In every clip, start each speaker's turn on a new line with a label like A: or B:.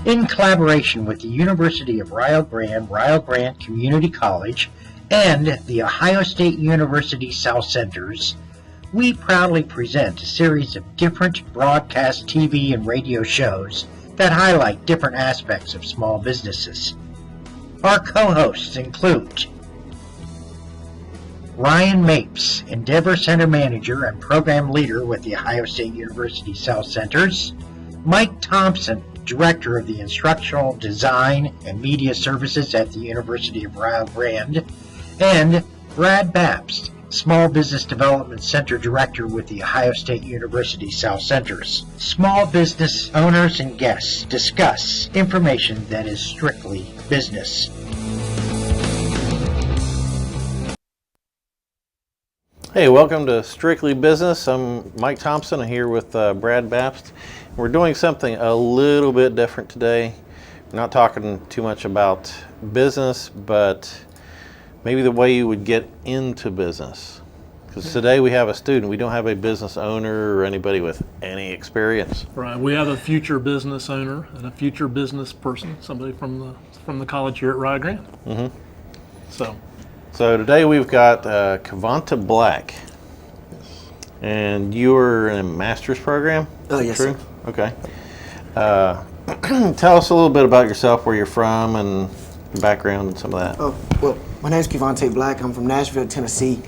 A: In collaboration with the University of Rio Grande Community College, and the Ohio State University South Centers, we proudly present a series of different broadcast TV and radio shows that highlight different aspects of small businesses. Our co-hosts include Ryan Mapes, Endeavor Center Manager and Program Leader with the Ohio State University South Centers, Mike Thompson, Director of the Instructional Design and Media Services at the University of Rio Grande, and Brad Bapst, Small Business Development Center Director with the Ohio State University South Centers. Small business owners and guests discuss information that is strictly business.
B: Hey, welcome to Strictly Business. I'm Mike Thompson. I'm here with Brad Bapst. We're doing something a little bit different today. We're not talking too much about business, but maybe the way you would get into business. Because today we have a student. We don't have a business owner or anybody with any experience.
C: Right. We have a future business owner and a future business person, somebody from the college here at Rio Grande.
B: Mm-hmm.
C: So
B: today we've got Kevonta Black. And you were in a master's program?
D: Oh, yes,
B: True?
D: sir.
B: Okay. Tell us a little bit about yourself, where you're from, and your background and some of that.
D: Oh, well, my name is Kevonta Black. I'm from Nashville, Tennessee.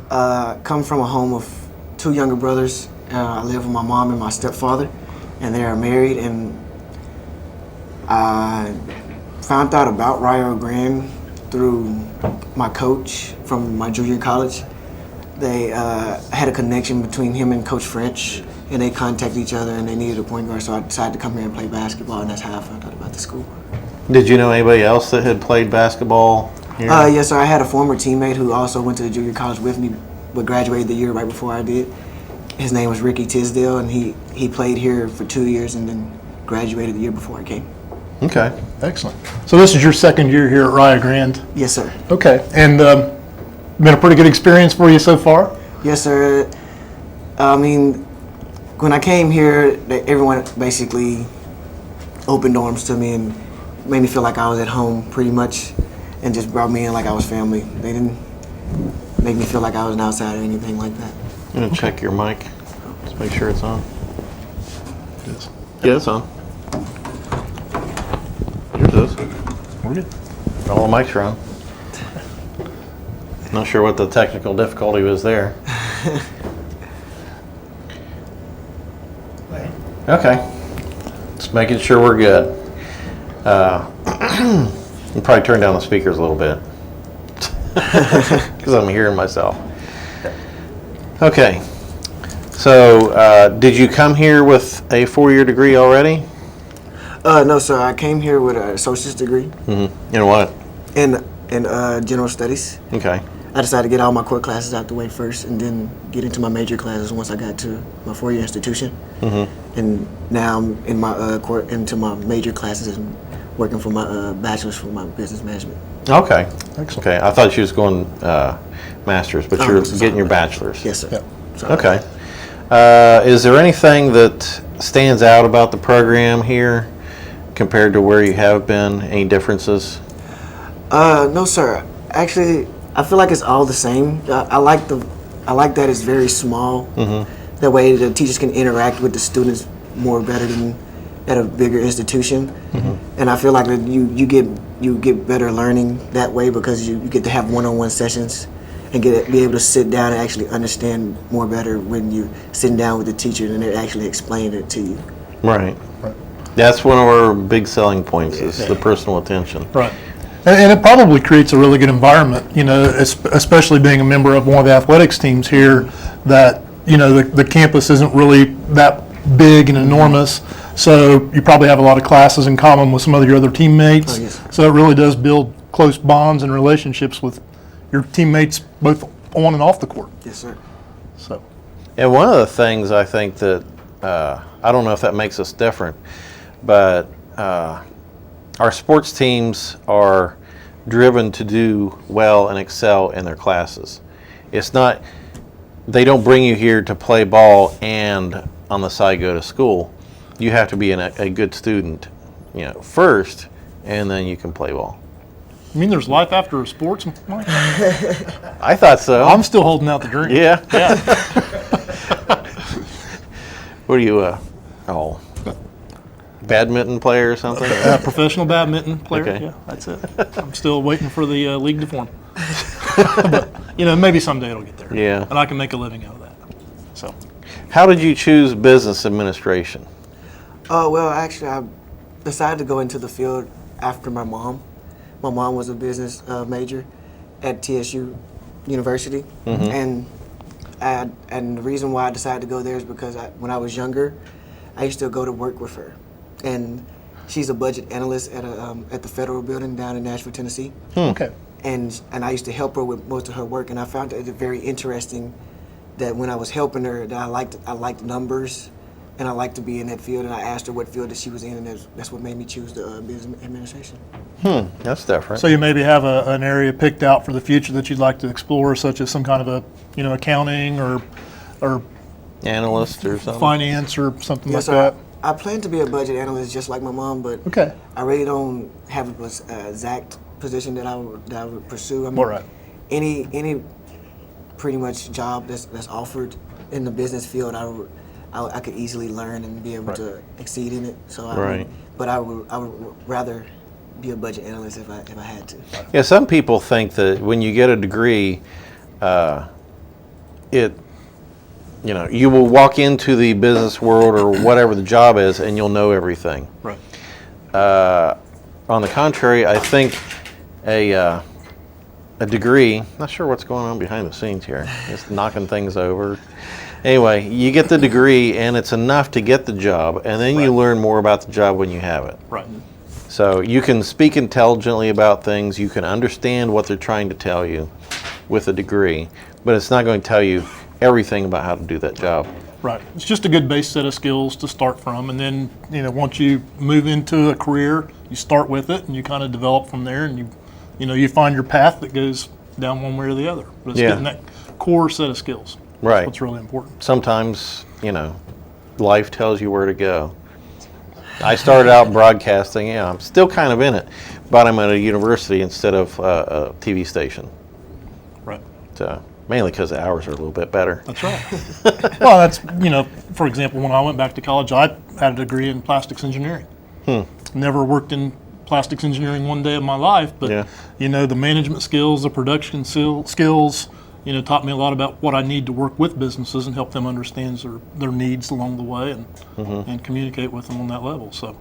D: Come from a home of two younger brothers. I live with my mom and my stepfather, and they are married. And I found out about Rio Grande through my coach from my junior college. They had a connection between him and Coach French, and they contacted each other, and they needed a point guard, so I decided to come here and play basketball, and that's how I found out about the school.
B: Did you know anybody else that had played basketball here?
D: Yes, sir. I had a former teammate who also went to the junior college with me, but graduated the year right before I did. His name was Ricky Tisdale, and he played here for 2 years and then graduated the year before I came.
B: Okay.
C: excellent. So this is your second year here at Rio Grande.
D: Yes, sir.
C: Okay. And been a pretty good experience for you so far?
D: Yes, sir. I mean, when I came here, everyone basically opened arms to me and made me feel like I was at home pretty much, and just brought me in like I was family. They didn't make me feel like I was an outsider or anything like that.
B: I'm going to check your mic. Just make sure it's on.
C: Yes.
B: Yeah, it's on. Yours is.
C: We're good.
B: All the mics are on. Not sure what the technical difficulty was there. Okay. Just making sure we're good. I'll probably turn down the speakers a little bit because I'm hearing myself. Okay. So, did you come here with a 4-year degree already?
D: No, sir. I came here with an associate's degree
B: Mm-hmm. In what?
D: in general studies.
B: Okay.
D: I decided to get all my core classes out the way first, and then get into my major classes once I got to my 4-year institution.
B: Mm-hmm.
D: And now I'm in my into my major classes and working for my bachelor's for my business management.
B: Okay.
C: Excellent.
B: Okay. I thought you was going master's, but you're
D: Sorry.
B: getting your bachelor's.
D: Yes, sir.
C: Yeah.
D: Sorry.
B: Okay. Is there anything that stands out about the program here compared to where you have been? Any differences?
D: No, sir. Actually, I feel like it's all the same. I like that it's very small.
B: Mm-hmm.
D: That way the teachers can interact with the students more better than at a bigger institution.
B: Mm-hmm.
D: And I feel like that you get better learning that way because you get to have one-on-one sessions and be able to sit down and actually understand more better when you're sitting down with the teacher and they're actually explaining it to you.
B: Right. That's one of our big selling points is the personal attention.
C: Right. And it probably creates a really good environment, you know, especially being a member of one of the athletics teams here, that, you know, the campus isn't really that big and enormous, so you probably have a lot of classes in common with some of your other teammates.
D: Oh, yes.
C: So it really does build close bonds and relationships with your teammates both on and off the court.
D: Yes, sir.
C: So.
B: And one of the things I think that, I don't know if that makes us different, but our sports teams are driven to do well and excel in their classes. It's not, they don't bring you here to play ball and on the side go to school. You have to be a good student first, and then you can play ball.
C: I mean, there's life after sports, Mike?
B: I thought so.
C: I'm still holding out the dream.
B: Yeah.
C: Yeah.
B: What are you? Badminton player or something?
C: Professional badminton player.
B: Okay.
C: Yeah, that's it. I'm still waiting for the league to form. But, maybe someday it'll get there.
B: Yeah.
C: And I can make a living out of that. So.
B: How did you choose business administration?
D: Well, actually, I decided to go into the field after my mom. My mom was a business major at TSU University, and the reason why I decided to go there is because when I was younger, I used to go to work with her, and she's a budget analyst at the Federal Building down in Nashville, Tennessee.
C: Okay.
D: And I used to help her with most of her work, and I found it very interesting that when I was helping her, that I liked numbers, and I liked to be in that field. And I asked her what field that she was in, and that's what made me choose the business administration.
B: That's different.
C: So you maybe have an area picked out for the future that you'd like to explore, such as some kind of a accounting or
B: Analyst or something?
C: finance or something
D: Yeah,
C: like
D: so
C: that.
D: I plan to be a budget analyst just like my mom, but
C: Okay.
D: I really don't have an exact position that I would pursue. I mean,
C: All right.
D: Any pretty much job that's offered in the business field, I could easily learn and be able
C: Right.
D: to exceed in it. So
B: Right.
D: But I would rather be a budget analyst if I had to.
B: Yeah, some people think that when you get a degree, you will walk into the business world or whatever the job is, and you'll know everything.
C: Right.
B: On the contrary, I think a degree, not sure what's going on behind the scenes here, just knocking things over. Anyway, you get the degree, and it's enough to get the job, and then you learn more about the job when you have it.
C: Right.
B: So you can speak intelligently about things, you can understand what they're trying to tell you with a degree, but it's not going to tell you everything about how to do that job.
C: Right. It's just a good base set of skills to start from, and then once you move into a career, you start with it, and you kind of develop from there, and you find your path that goes down one way or the other. But it's
B: Yeah.
C: getting that core set of skills.
B: Right.
C: That's what's really important.
B: Sometimes, life tells you where to go. I started out broadcasting, I'm still kind of in it, but I'm at a university instead of a TV station.
C: Right.
B: So, mainly because the hours are a little bit better.
C: That's right. Well, that's, for example, when I went back to college, I had a degree in plastics engineering. Never worked in plastics engineering one day of my life, but,
B: Yeah.
C: The management skills, the production skills, taught me a lot about what I need to work with businesses and help them understand their needs along the way and communicate with them on that level. So it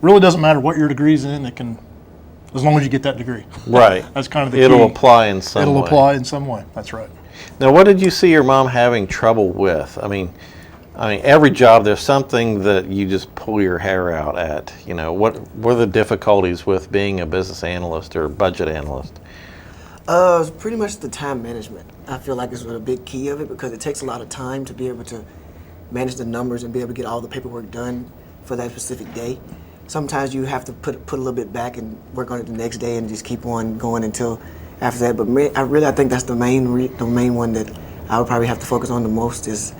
C: really doesn't matter what your degree's in, as long as you get that degree.
B: Right.
C: That's kind of the key.
B: It'll apply in some way.
C: It'll apply in some way. That's right.
B: Now, what did you see your mom having trouble with? I mean, every job there's something that you just pull your hair out at. What are the difficulties with being a business analyst or budget analyst?
D: It's pretty much the time management. I feel like is a big key of it because it takes a lot of time to be able to manage the numbers and be able to get all the paperwork done for that specific day. Sometimes you have to put a little bit back and work on it the next day and just keep on going until after that. But I think that's the main one that I would probably have to focus on the most is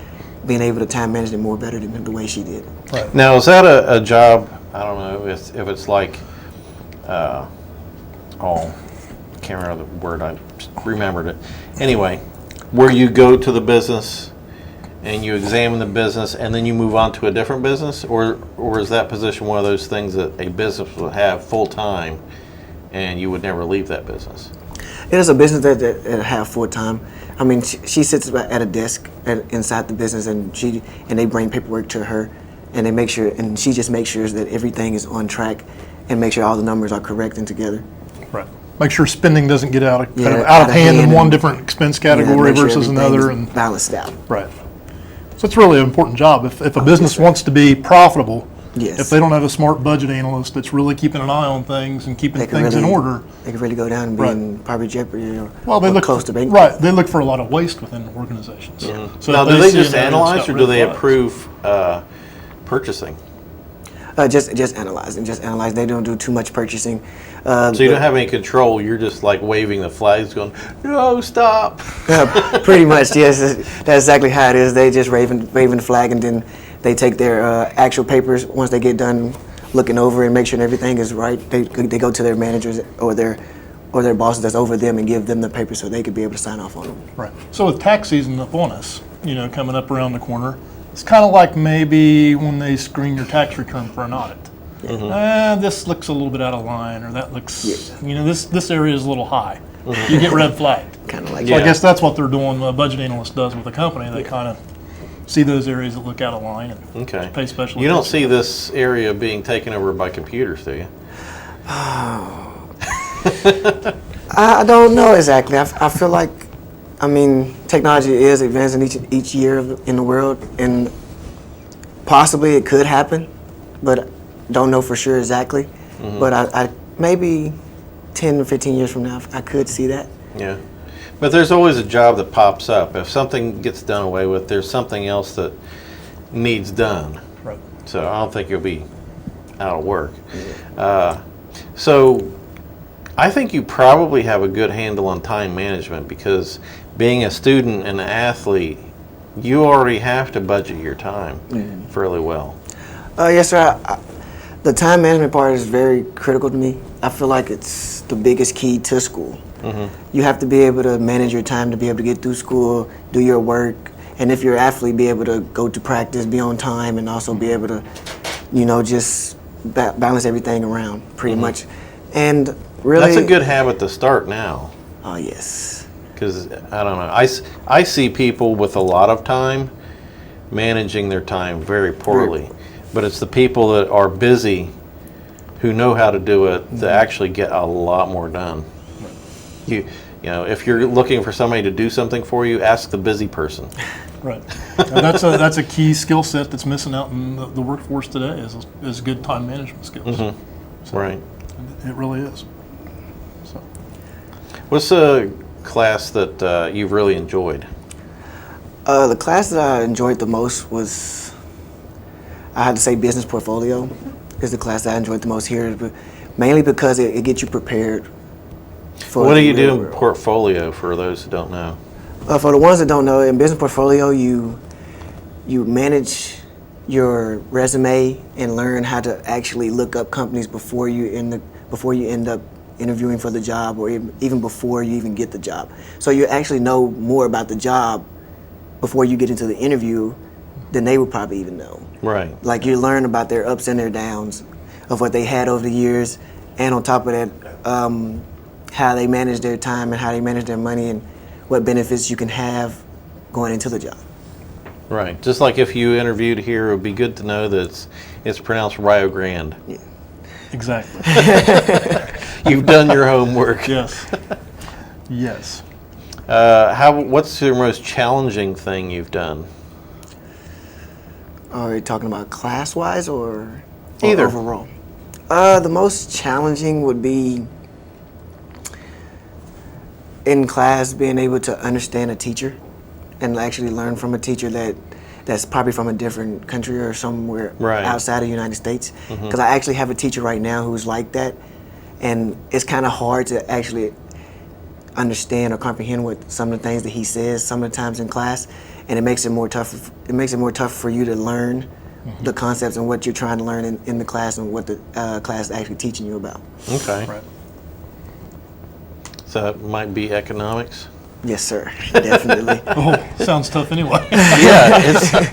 D: being able to time manage it more better than the way she did.
C: Right.
B: Now, is that a job, I don't know if it's like, I can't remember the word, I just remembered it. Anyway, where you go to the business and you examine the business and then you move on to a different business, or is that position one of those things that a business would have full time and you would never leave that business?
D: It is a business that have full time. I mean, she sits at a desk inside the business, and they bring paperwork to her, and they make sure, and she just makes sure that everything is on track, and make sure all the numbers are correct and together.
C: Right. Make sure spending doesn't get out of
D: out of
C: hand in
D: hand
C: one
D: and-
C: different expense category
D: make sure
C: versus
D: everything
C: another.
D: is
C: And
D: balanced out.
C: right. So it's really an important job. If a business wants to be profitable,
D: Yes.
C: if they don't have a smart budget analyst that's really keeping an eye on things and keeping
D: They can
C: things in
D: really-
C: order,
D: They could really go down and be
C: Right.
D: in probably jeopardy or,
C: they
D: or
C: look
D: close to bank.
C: right. They look for a lot of waste within organizations. So
B: Now,
C: if
B: do they
C: see
B: just
C: an area that's
B: analyze
C: got
B: or do
C: red
B: they
C: flags-
B: approve purchasing?
D: Just analyze. They don't do too much purchasing.
B: So you don't have any control, you're just like waving the flags going, no, stop.
D: Pretty much, yes. That's exactly how it is. They just waving the flag, and then they take their actual papers once they get done looking over and make sure everything is right, they go to their managers or their bosses that's over them and give them the paper so they could be able to sign off on them.
C: Right. So with tax season upon us, coming up around the corner, it's kind of like maybe when they screen your tax return for an audit. This looks a little bit out of line, or that looks, this area is a little high. You get red flagged.
D: Kind of like
C: So I guess that's what they're doing, the budget analyst does with the company. They kind of see those areas that look out of line and pay special
B: You don't
C: attention.
B: see this area being taken over by computers, do you?
D: I don't know exactly. I feel like, technology is advancing each year in the world, and possibly it could happen, but don't know for sure exactly. But I maybe 10 or 15 years from now, I could see that.
B: Yeah. But there's always a job that pops up. If something gets done away with, there's something else that needs done.
C: Right.
B: So I don't think you'll be out of work. So I think you probably have a good handle on time management, because being a student and an athlete, you already have to budget your time fairly well.
D: Yes, sir. The time management part is very critical to me. I feel like it's the biggest key to school. You have to be able to manage your time to be able to get through school, do your work, and if you're an athlete, be able to go to practice, be on time, and also be able to, just balance everything around pretty much. And really,
B: That's a good habit to start now.
D: Oh, yes.
B: Because, I don't know, I see people with a lot of time managing their time very poorly. But it's the people that are busy who know how to do it that actually get a lot more done. If you're looking for somebody to do something for you, ask the busy person.
C: Right. And that's a key skill set that's missing out in the workforce today is good time management skills. So
B: Right.
C: It really is. So.
B: What's a class that you've really enjoyed?
D: The class that I enjoyed the most was, I had to say, business portfolio is the class that I enjoyed the most here, mainly because it gets you prepared for
B: What do
D: the
B: you do
D: real
B: in
D: world.
B: portfolio for those who don't know?
D: For the ones that don't know, in business portfolio, you manage your resume and learn how to actually look up companies before you end up interviewing for the job, or even before you even get the job. So you actually know more about the job before you get into the interview than they would probably even know.
B: Right.
D: Like, you learn about their ups and their downs of what they had over the years, and on top of that, how they manage their time and how they manage their money and what benefits you can have going into the job.
B: Right. Just like if you interviewed here, it would be good to know that it's pronounced Rio Grande.
C: Exactly.
B: You've done your homework.
C: Yes. Yes.
B: What's your most challenging thing you've done?
D: Are you talking about class-wise or
B: Either.
D: overall? The most challenging would be in class being able to understand a teacher and actually learn from a teacher that's probably from a different country or somewhere outside of the United States. Because I actually have a teacher right now who's like that, and it's kind of hard to actually understand or comprehend what some of the things that he says some of the times in class, and it makes it more tough. It makes it more tough for you to learn the concepts and what you're trying to learn in the class and what the class is actually teaching you about.
B: Okay.
C: Right.
B: So it might be economics?
D: Yes, sir. Definitely.
C: Oh, sounds tough anyway.
B: Yeah,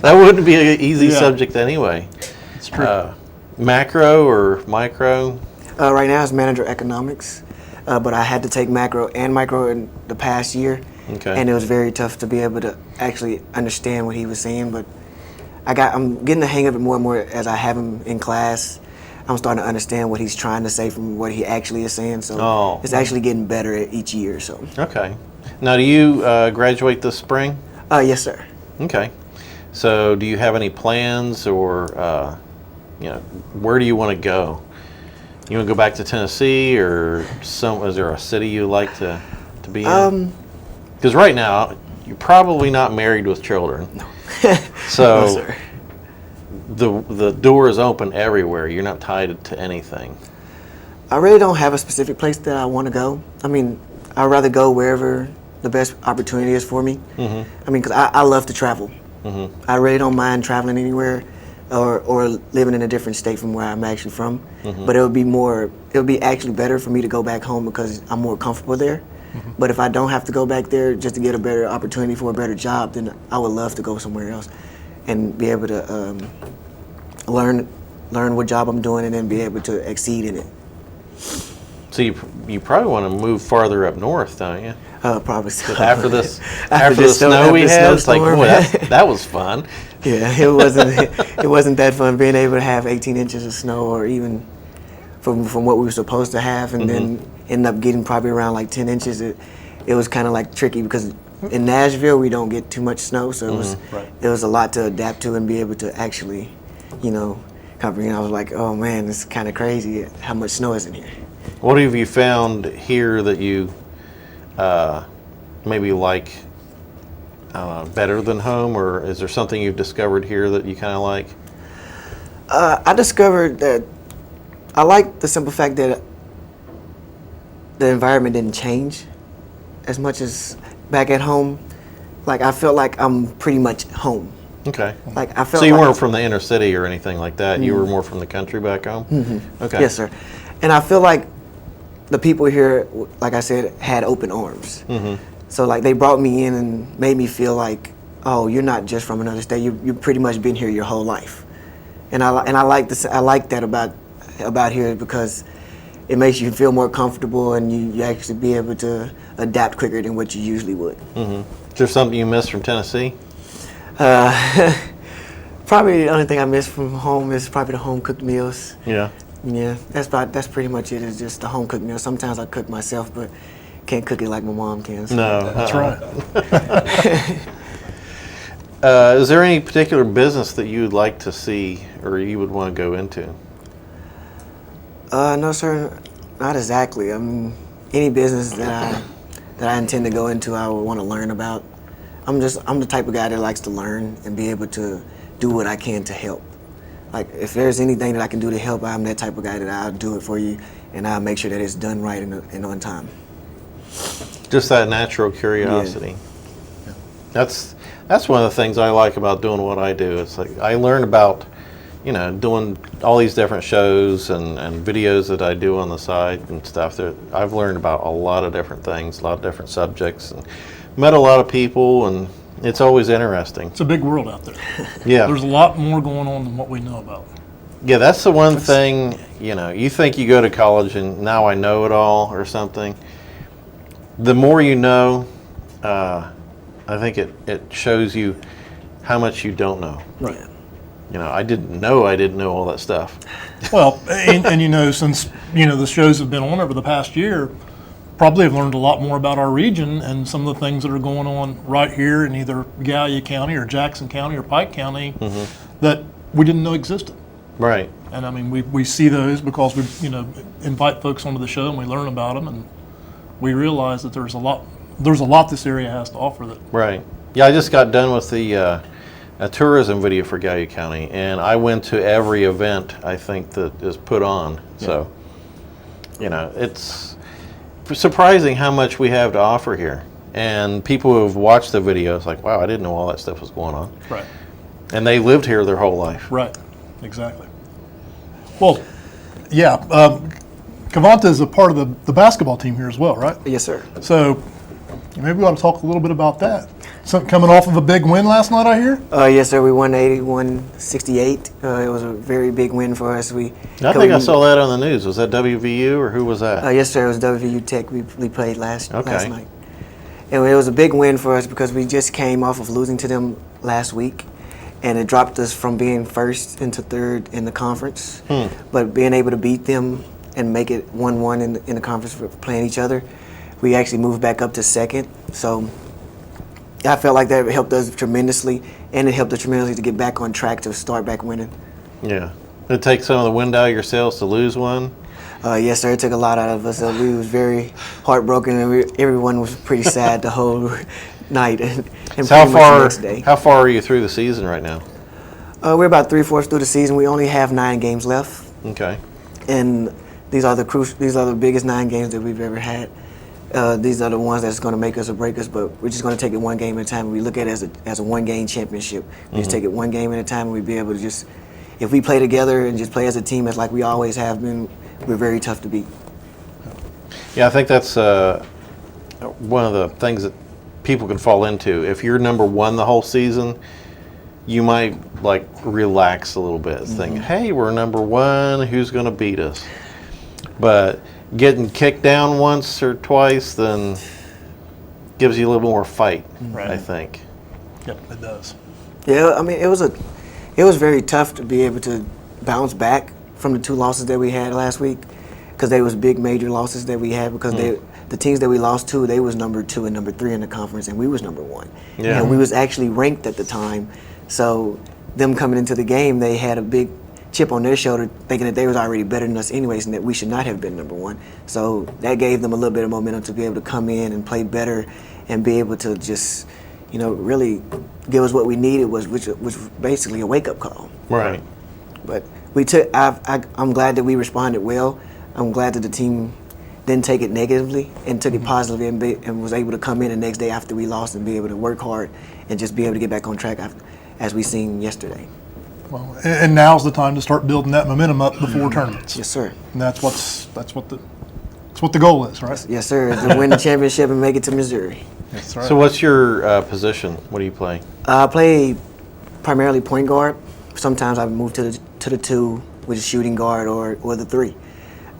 B: that wouldn't be an easy
C: Yeah.
B: subject anyway.
C: It's true.
B: Macro or micro?
D: Right now it's manager economics, but I had to take macro and micro in the past year,
B: Okay.
D: and it was very tough to be able to actually understand what he was saying. But I'm getting the hang of it more and more as I have him in class. I'm starting to understand what he's trying to say from what he actually is saying. So it's actually getting better each year. So.
B: Okay. Now, do you graduate this spring?
D: Yes, sir.
B: Okay. So do you have any plans, or where do you want to go? You want to go back to Tennessee, or is there a city you like to be in? Because right now you're probably not married with children.
D: No.
B: So
D: No, sir.
B: the door is open everywhere. You're not tied to anything.
D: I really don't have a specific place that I want to go. I mean, I'd rather go wherever the best opportunity is for me. I mean, because I love to travel. I really don't mind traveling anywhere, or living in a different state from where I'm actually from. But it would be actually better for me to go back home because I'm more comfortable there. But if I don't have to go back there just to get a better opportunity for a better job, then I would love to go somewhere else and be able to learn what job I'm doing and then be able to exceed in it.
B: So you probably want to move farther up north, don't you?
D: Probably so.
B: After the snow we had, it's like, boy, that was fun.
D: Yeah, it wasn't that fun being able to have 18 inches of snow, or even from what we were supposed to have, and then end up getting probably around like 10 inches. It was kind of like tricky because in Nashville we don't get too much snow, so it was a lot to adapt to and be able to actually, comprehend. I was like, oh man, it's kind of crazy how much snow is in here.
B: What have you found here that you maybe like better than home, or is there something you've discovered here that you kind of like?
D: I discovered that I like the simple fact that the environment didn't change as much as back at home. Like I felt like I'm pretty much home.
B: Okay.
D: Like I felt.
B: So you weren't from the inner city or anything like that. You were more from the country back home. Okay.
D: Yes, sir. And I feel like the people here, like I said, had open arms. So like they brought me in and made me feel like, oh, you're not just from another state. You've pretty much been here your whole life. And I like this. I like that about here because it makes you feel more comfortable and you actually be able to adapt quicker than what you usually would.
B: Is there something you miss from Tennessee?
D: Probably the only thing I miss from home is probably the home cooked meals.
B: Yeah.
D: Yeah, that's pretty much it. It's just the home cooked meal. Sometimes I cook myself, but can't cook it like my mom can. So.
B: No,
C: That's right.
B: Is there any particular business that you would like to see or you would want to go into?
D: No, sir, not exactly. I mean, any business that I intend to go into, I would want to learn about. I'm the type of guy that likes to learn and be able to do what I can to help. Like, if there's anything that I can do to help, I'm that type of guy that I'll do it for you, and I'll make sure that it's done right and on time.
B: Just that natural curiosity.
C: Yeah.
B: That's one of the things I like about doing what I do. It's like I learn about, doing all these different shows and videos that I do on the side and stuff. I've learned about a lot of different things, a lot of different subjects, and met a lot of people, and it's always interesting.
C: It's a big world out there.
B: Yeah.
C: There's a lot more going on than what we know about.
B: Yeah, that's the one thing, you think you go to college and now I know it all or something. The more you know, I think it shows you how much you don't know.
C: Right.
B: I didn't know all that stuff.
C: Well, and since, the shows have been on over the past year, probably have learned a lot more about our region and some of the things that are going on right here in either Gallia County or Jackson County or Pike County that we didn't know existed.
B: Right.
C: And I mean, we see those because we, invite folks onto the show and we learn about them, and we realize that there's a lot this area has to offer. That
B: Right. Yeah, I just got done with the a tourism video for Gallia County, and I went to every event I think that is put on. So, it's surprising how much we have to offer here. And people who have watched the videos like, wow, I didn't know all that stuff was going on.
C: Right.
B: And they lived here their whole life.
C: Right. Exactly. Well, yeah. Kevonta is a part of the basketball team here as well, right?
D: Yes, sir.
C: So maybe we ought to talk a little bit about that. Something coming off of a big win last night, I hear?
D: Yes, sir. We won 81-68. It was a very big win for us.
B: I think I saw that on the news. Was that WVU or who was that?
D: Yes, sir. It was WVU Tech. We played last
B: Okay.
D: night. And it was a big win for us because we just came off of losing to them last week. And it dropped us from being first into third in the conference. But being able to beat them and make it 1-1 in the conference for playing each other, we actually moved back up to second. So I felt like that helped us tremendously, and it helped us tremendously to get back on track to start back winning.
B: Yeah. Did it take some of the wind out of your sails to lose one?
D: Yes, sir. It took a lot out of us. We was very heartbroken, and everyone was pretty sad the whole night. And
B: So
D: pretty much the next day.
B: how far are you through the season right now?
D: We're about 3/4 through the season. We only have 9 games left,
B: Okay.
D: and these are the biggest 9 games that we've ever had. These are the ones that's going to make us or break us, but we're just going to take it one game at a time. We look at it as a one-game championship. We just take it one game at a time, and we'll be able to just if we play together and just play as a team, as like we always have been, we're very tough to beat.
B: Yeah, I think that's one of the things that people can fall into. If you're number one the whole season, you might like relax a little bit, think, hey, we're number one, who's going to beat us? But getting kicked down once or twice then gives you a little more fight,
C: Right.
B: I think.
C: Yep, it does.
D: Yeah, I mean, it was very tough to be able to bounce back from the 2 losses that we had last week, because they was big major losses that we had, because the teams that we lost to, they was number 2 and number 3 in the conference, and we was number 1.
B: Yeah.
D: And we was actually ranked at the time, so them coming into the game, they had a big chip on their shoulder, thinking that they was already better than us anyways, and that we should not have been number 1. So that gave them a little bit of momentum to be able to come in and play better and be able to just, really give us what we needed, which was basically a wake-up call.
B: Right.
D: But I'm glad that we responded well. I'm glad that the team didn't take it negatively and took it positively, and was able to come in the next day after we lost and be able to work hard and just be able to get back on track as we seen yesterday.
C: Well, and now's the time to start building that momentum up before tournaments.
D: Yes, sir.
C: And that's what the goal is, right?
D: Yes, sir. To win the championship and make it to Missouri.
C: That's right.
B: So what's your position? What do you play?
D: I play primarily point guard. Sometimes I move to the 2, which is shooting guard, or the 3.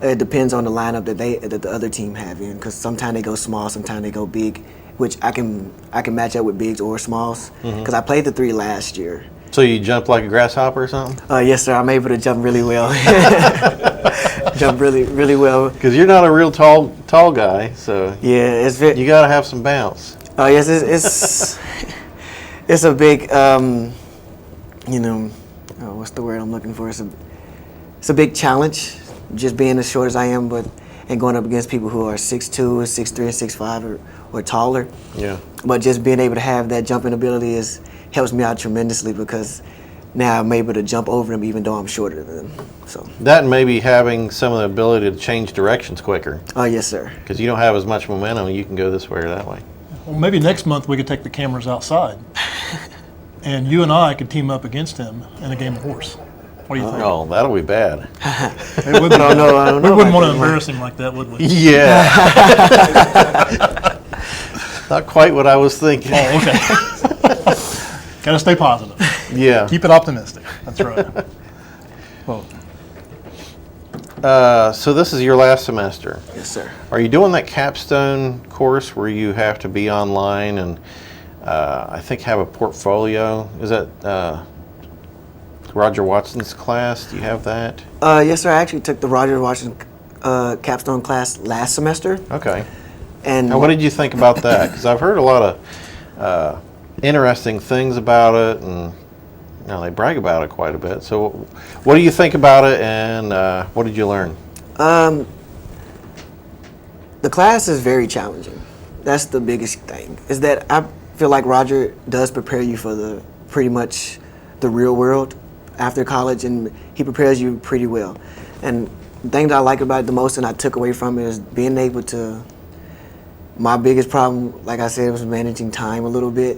D: It depends on the lineup that the other team have in, because sometimes they go small, sometimes they go big, which I can match up with bigs or smalls, because I played the 3 last year.
B: So you jump like a grasshopper or something?
D: Yes, sir. I'm able to jump really well. Jump really, really well.
B: Because you're not a real tall guy, so
D: Yeah,
B: you got to have some bounce.
D: Oh yes, it's a big, what's the word I'm looking for? It's a big challenge, just being as short as I am, and going up against people who are 6'2", 6'3", 6'5", or taller.
B: Yeah.
D: But just being able to have that jumping ability helps me out tremendously, because now I'm able to jump over them even though I'm shorter than them. So.
B: That and maybe having some of the ability to change directions quicker.
D: Oh yes, sir.
B: Because you don't have as much momentum, you can go this way or that way.
C: Well, maybe next month we could take the cameras outside, and you and I could team up against him in a game of horse. What do you think?
B: Oh, that'll be bad.
C: It would be
D: I don't know.
C: We wouldn't want to embarrass him like that, would we?
B: Yeah. Not quite what I was thinking.
C: Oh, okay. Got to stay positive.
B: Yeah.
C: Keep it optimistic. That's right. Well,
B: So this is your last semester.
D: Yes, sir.
B: Are you doing that capstone course where you have to be online and I think have a portfolio? Is that Roger Watson's class? Do you have that?
D: Yes, sir. I actually took the Roger Washington capstone class last semester.
B: Okay.
D: And
B: Now, what did you think about that? Because I've heard a lot of interesting things about it, and they brag about it quite a bit. So what do you think about it, and what did you learn?
D: the class is very challenging. That's the biggest thing, is that I feel like Roger does prepare you for pretty much the real world after college, and he prepares you pretty well. And the thing that I like about it the most and I took away from it is being able to, my biggest problem, like I said, was managing time a little bit.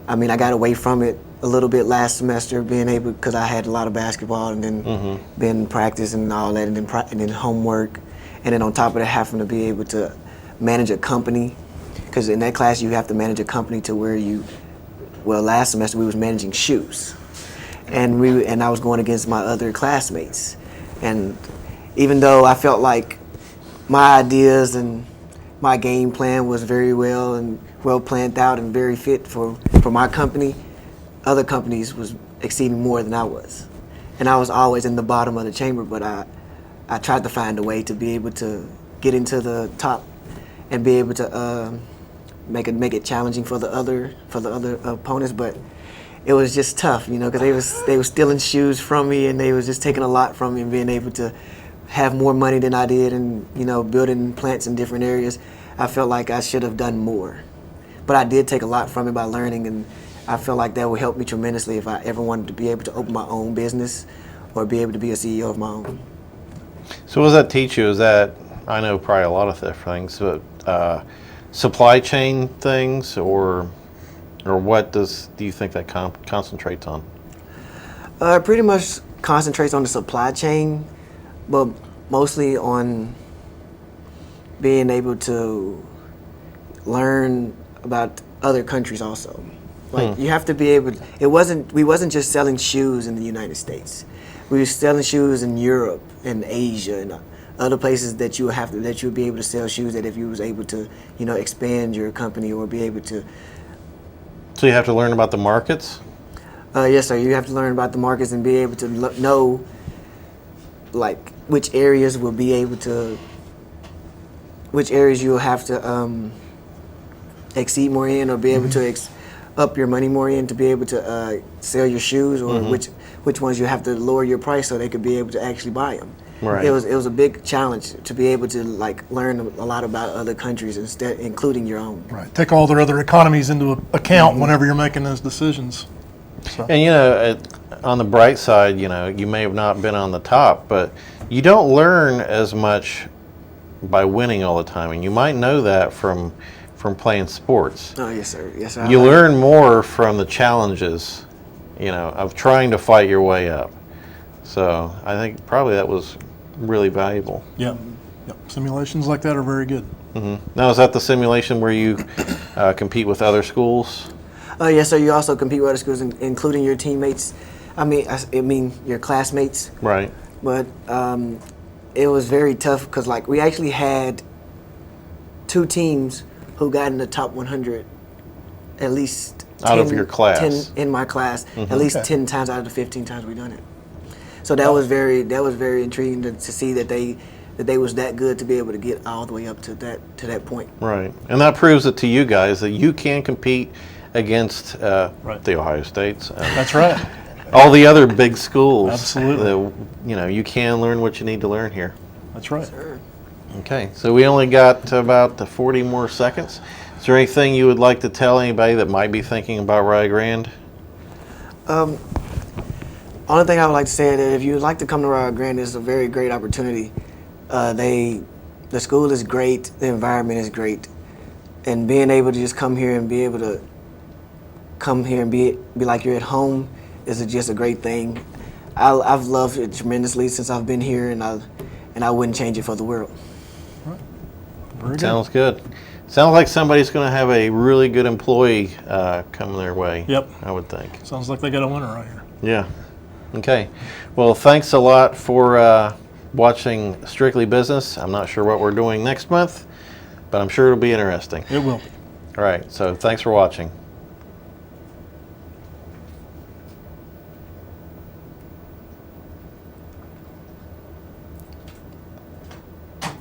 D: I mean, I got away from it a little bit last semester, being able, because I had a lot of basketball and then been practice and all that, and then homework, and then on top of that, having to be able to manage a company, because in that class you have to manage a company to where last semester we was managing shoes, and I was going against my other classmates, and even though I felt like my ideas and my game plan was very well planned out and very fit for my company, other companies was exceeding more than I was. And I was always in the bottom of the chamber, but I tried to find a way to be able to get into the top and be able to make it challenging for the other opponents. But it was just tough, because they was stealing shoes from me, and they was just taking a lot from me, and being able to have more money than I did, and building plants in different areas. I felt like I should have done more, but I did take a lot from it by learning, and I feel like that would help me tremendously if I ever wanted to be able to open my own business or be able to be a CEO of my own.
B: So what does that teach you? Is that, I know probably a lot of different things, but supply chain things, or what do you think that concentrates on?
D: Pretty much concentrates on the supply chain, but mostly on being able to learn about other countries also. Like you have to be able. We wasn't just selling shoes in the United States. We were selling shoes in Europe and Asia and other places that you would be able to sell shoes that if you was able to, expand your company or be able to.
B: So you have to learn about the markets?
D: Yes, sir. You have to learn about the markets and be able to know, like, which areas will be able to, which areas you'll have to exceed more in, or be able to up your money more in to be able to sell your shoes, or which ones you have to lower your price so they could be able to actually buy them.
B: Right.
D: It was a big challenge to be able to learn a lot about other countries instead, including your own.
C: Right. Take all their other economies into account whenever you're making those decisions. So.
B: And on the bright side, you may have not been on the top, but you don't learn as much by winning all the time, and you might know that from playing sports.
D: Oh, yes, sir. Yes, sir.
B: You learn more from the challenges, of trying to fight your way up. So I think probably that was really valuable.
C: Yeah. Yep. Simulations like that are very good.
B: Now, is that the simulation where you compete with other schools?
D: Yes, sir. You also compete with other schools, including your teammates. I mean your classmates.
B: Right.
D: But it was very tough because, we actually had 2 teams who got in the top 100 at least 10,
B: Out of your class.
D: 10 in my class, at least 10 times out of the 15 times we done it. So that was very intriguing to see that they was that good to be able to get all the way up to that point.
B: Right. And that proves it to you guys that you can compete against the Ohio States.
C: That's right.
B: All the other big schools.
C: Absolutely.
B: That, you can learn what you need to learn here.
C: That's right.
D: Sure.
B: Okay, so we only got about 40 more seconds. Is there anything you would like to tell anybody that might be thinking about Rio Grande?
D: Only thing I would like to say is that if you would like to come to Rio Grande, it's a very great opportunity. The school is great, the environment is great, and being able to just come here and be able to come here and be like you're at home is just a great thing. I've loved it tremendously since I've been here, and I wouldn't change it for the world.
C: Very good.
B: Sounds good. Sounds like somebody's going to have a really good employee coming their way.
C: Yep.
B: I would think.
C: Sounds like they got a winner right here.
B: Yeah. Okay. Well, thanks a lot for watching Strictly Business. I'm not sure what we're doing next month, but I'm sure it'll be interesting.
C: It will be.
B: All right. So thanks for watching.